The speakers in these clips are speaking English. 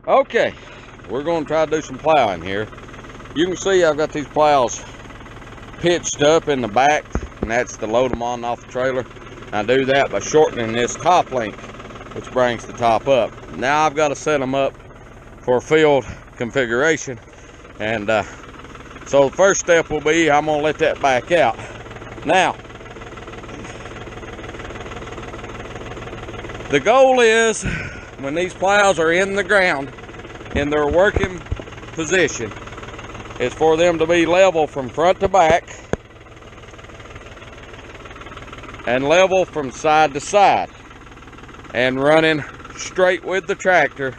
Okay, we're going to try to do some plowing here. You can see I've got these plows pitched up in the back, and that's to load them on and off the trailer. I do that by shortening this top length, which brings the top up. Now I've got to set them up for field configuration, and so the first step will be I'm going to let that back out. Now, the goal is when these plows are in the ground in their working position is for them to be level from front to back and level from side to side and running straight with the tractor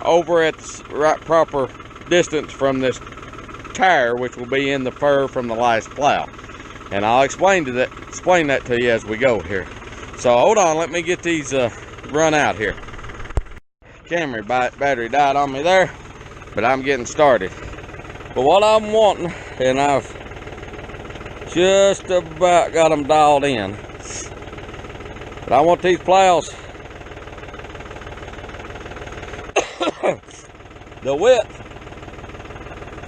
over at the right proper distance from this tire, which will be in the fur from the last plow. And I'll explain that to you as we go here. So hold on, let me get these run out here. Camera battery died on me there, but I'm getting started. But what I'm wanting, and I've just about got them dialed in, but I want these plows, the width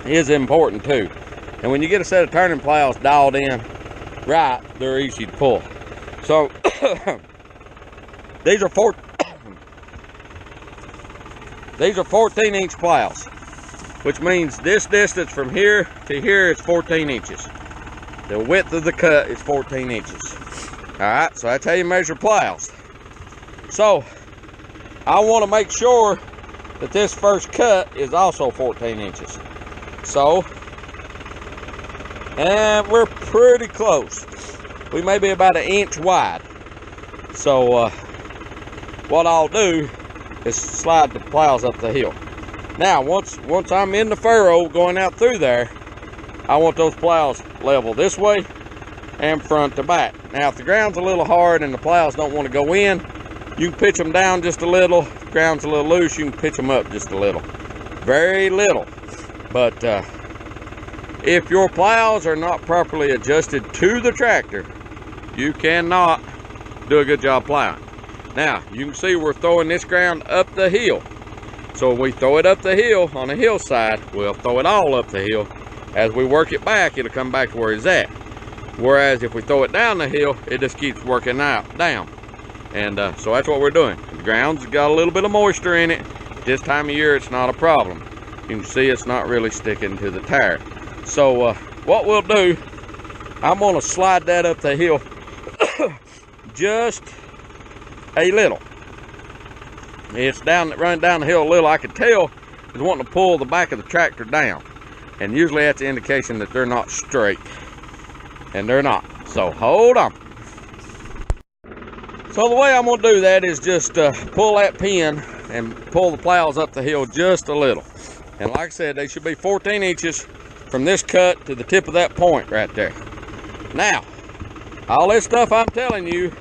is important too. And when you get a set of turning plows dialed in right, they're easy to pull. So these are 14-inch plows, which means this distance from here to here is 14 inches. The width of the cut is 14 inches. All right, so that's how you measure plows. So I want to make sure that this first cut is also 14 inches. So, and we're pretty close. We may be about 1 inch wide. So what I'll do is slide the plows up the hill. Now, once I'm in the furrow going out through there, I want those plows level this way and front to back. Now, if the ground's a little hard and the plows don't want to go in, you can pitch them down just a little. If the ground's a little loose, you can pitch them up just a little. Very little. But if your plows are not properly adjusted to the tractor, you cannot do a good job plowing. Now, you can see we're throwing this ground up the hill. So if we throw it up the hill on the hillside, we'll throw it all up the hill. As we work it back, it'll come back to where it's at. Whereas if we throw it down the hill, it just keeps working out down. And so that's what we're doing. The ground's got a little bit of moisture in it. This time of year, it's not a problem. You can see it's not really sticking to the tire. So what we'll do, I'm gonna slide that up the hill just a little. It's running down the hill a little. I could tell it's wanting to pull the back of the tractor down, and usually that's an indication that they're not straight, and they're not. So hold on. So the way I'm gonna do that is just pull that pin and pull the plows up the hill just a little. And like I said, they should be 14 inches from this cut to the tip of that point right there. Now, all this stuff I'm telling you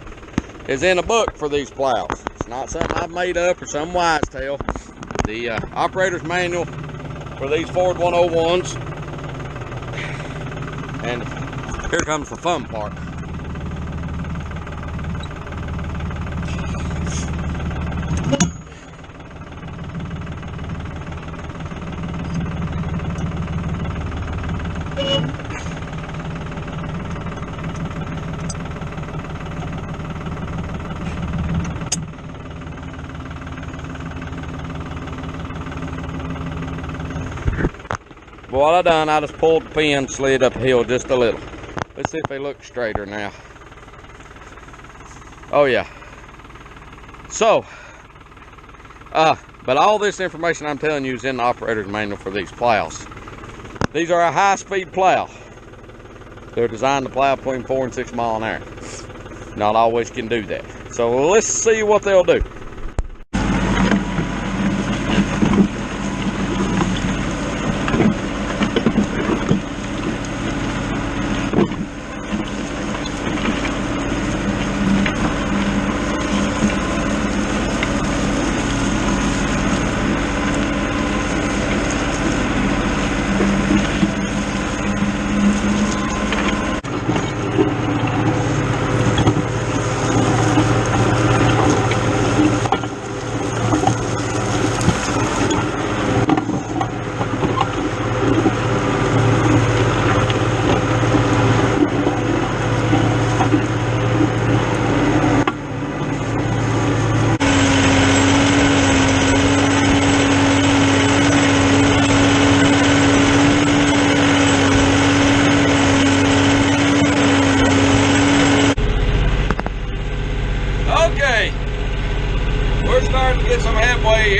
is in a book for these plows. It's not something I've made up or some wise tale. The operator's manual for these Ford 101s. And here comes the fun part. What I done, I just pulled the pin, slid up the hill just a little. Let's see if they look straighter now. Oh yeah. So, but all this information I'm telling you is in the operator's manual for these plows. These are a high-speed plow. They're designed to plow between 4 and 6 miles an hour. Not always can do that. So let's see what they'll do.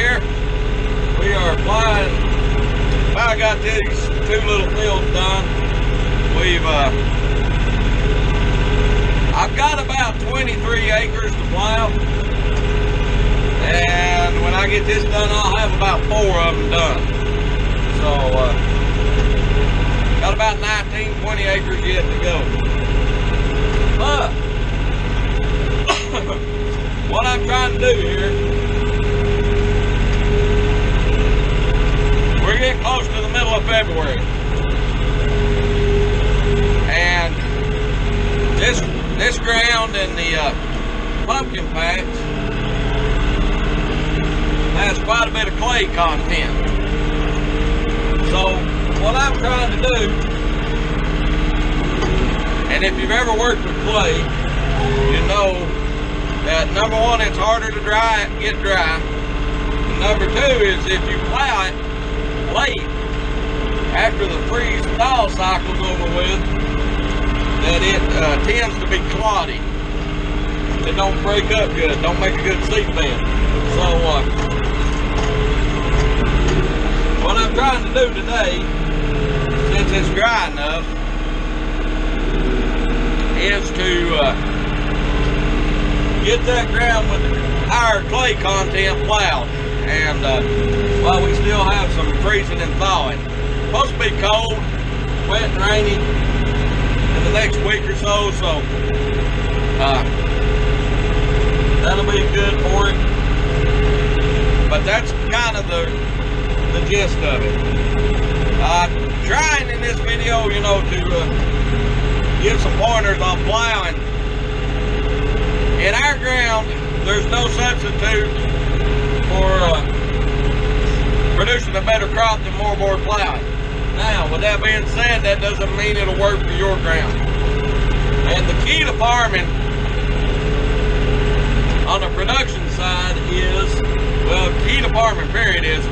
here. We are plowing. I got these 2 little fields done. I've got about 23 acres to plow. And when I get this done, I'll have about 4 of them done. So, got about 19, 20 acres yet to go. But, what I'm trying to do here, we're getting close to the middle of February. And this ground in the pumpkin patch has quite a bit of clay content. So what I'm trying to do, and if you've ever worked with clay, you know that number one, it's harder to get dry. And number two is if you plow it late, after the freeze thaw cycle's over with, that it tends to be cloddy. It don't break up good, don't make a good seat bed. So what I'm trying to do today, since it's dry enough, is to get that ground with higher clay content plowed. And while we still have some freezing and thawing, it's supposed to be cold, wet and rainy in the next week or so, so that'll be good for it. But that's kind of the gist of it. Trying in this video, you know, to give some pointers on plowing. In our ground, there's no substitute for producing a better crop than moorboard plowing. Now, with that being said, that doesn't mean it'll work for your ground. And the key to farming on the production side is, well, key to farming period is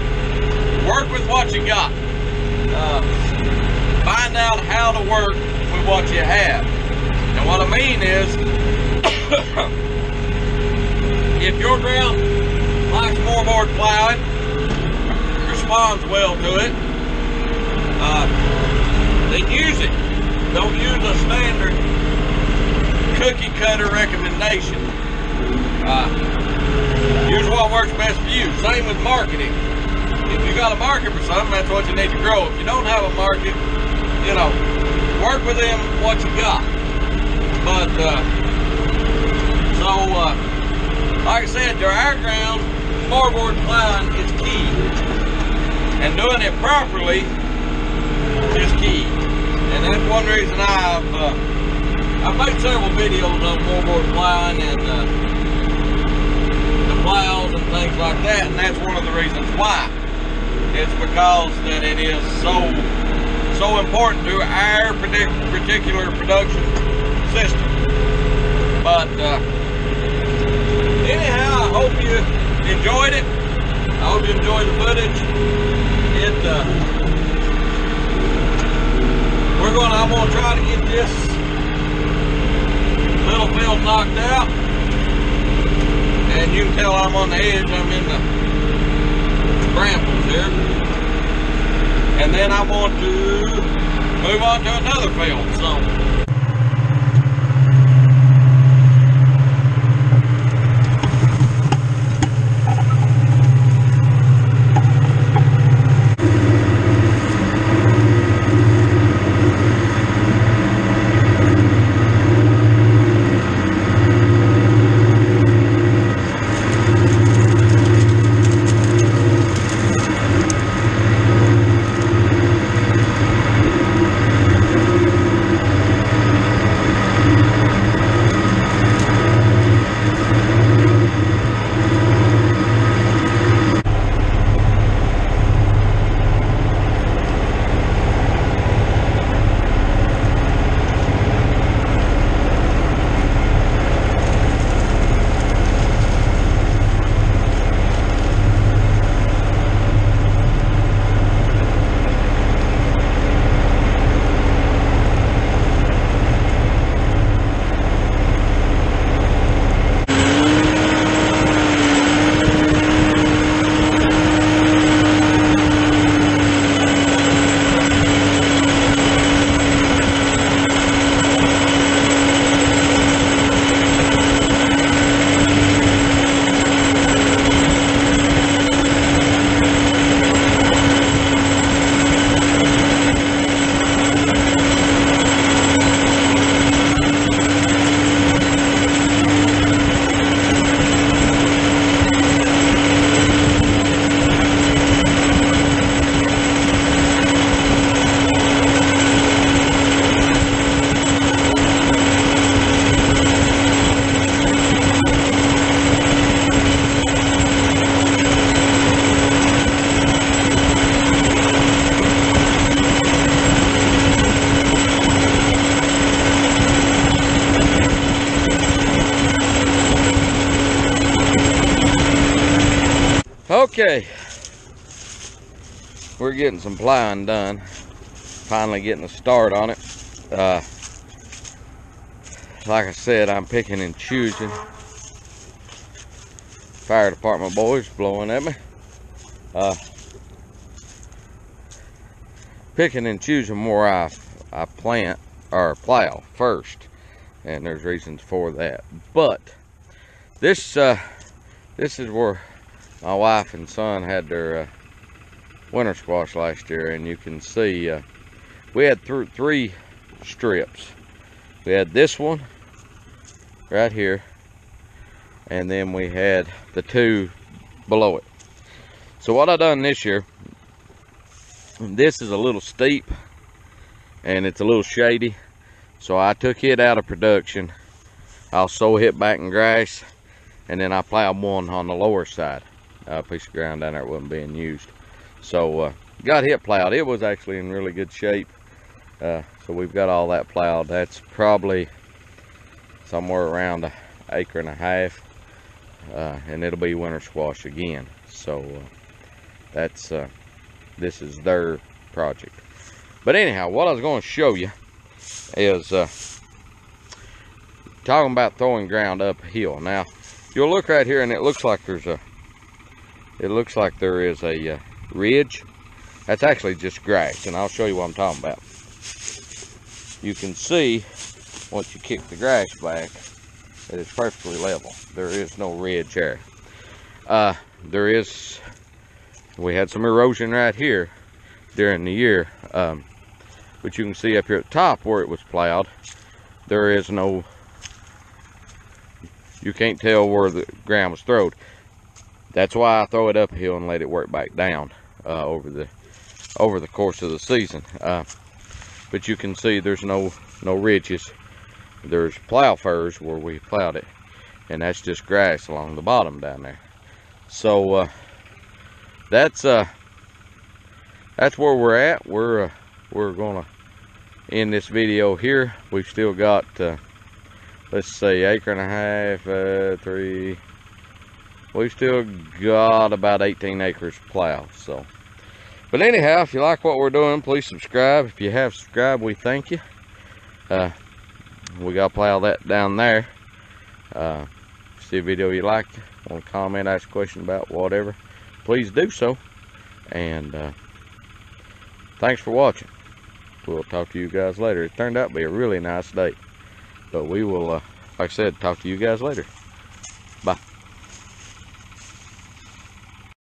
work with what you got. Find out how to work with what you have. And what I mean is, if your ground likes moorboard plowing, responds well to it, then use it. Don't use a standard cookie cutter recommendation. Use what works best for you. Same with marketing. If you got a market for something, that's what you need to grow. If you don't have a market, you know, work with them what you got. But like I said, to our ground, moorboard plowing is key, and doing it properly is key. And that's one reason I've made several videos on moorboard plowing and the plows and things like that, and that's one of the reasons why. It's because that it is so important to our particular production system. But anyhow, I hope you enjoyed it. I hope you enjoyed the footage. I'm gonna try to get this little field knocked out, and you can tell I'm on the edge. I'm in the brambles here, and then I want to move on to another field. So Okay, we're getting some plowing done. Finally getting a start on it. Like I said, I'm picking and choosing. Fire department boys blowing at me. Picking and choosing where I plant or plow first, and there's reasons for that. But this is where my wife and son had their winter squash last year, and you can see we had three strips. We had this one right here, and then we had the two below it. So what I done this year, this is a little steep and it's a little shady, so I took it out of production. I'll sow it back in grass, and then I plowed one on the lower side, a piece of ground down there that wasn't being used. So got it plowed. It was actually in really good shape. So we've got all that plowed. That's probably somewhere around 1.5 acres, and it'll be winter squash again. So that's this is their project. But anyhow, what I was going to show you is talking about throwing ground uphill. Now you'll look right here, and it looks like there is a ridge. That's actually just grass, and I'll show you what I'm talking about. You can see once you kick the grass back that it's perfectly level. There is no ridge there. We had some erosion right here during the year, but you can see up here at the top where it was plowed, there is no, you can't tell where the ground was throwed. That's why I throw it uphill and let it work back down over the course of the season. But you can see there's no ridges. There's plow furs where we plowed it, and that's just grass along the bottom down there. So that's where we're at. We're gonna end this video here. We've still got let's say 1.5 acres, 3. We've still got about 18 acres plowed. So, but anyhow, if you like what we're doing, please subscribe. If you have subscribed, we thank you. We got to plow that down there. See a video you like, want to comment, ask a question about whatever, please do so. And thanks for watching. We'll talk to you guys later. It turned out to be a really nice day, but we will, like I said, talk to you guys later.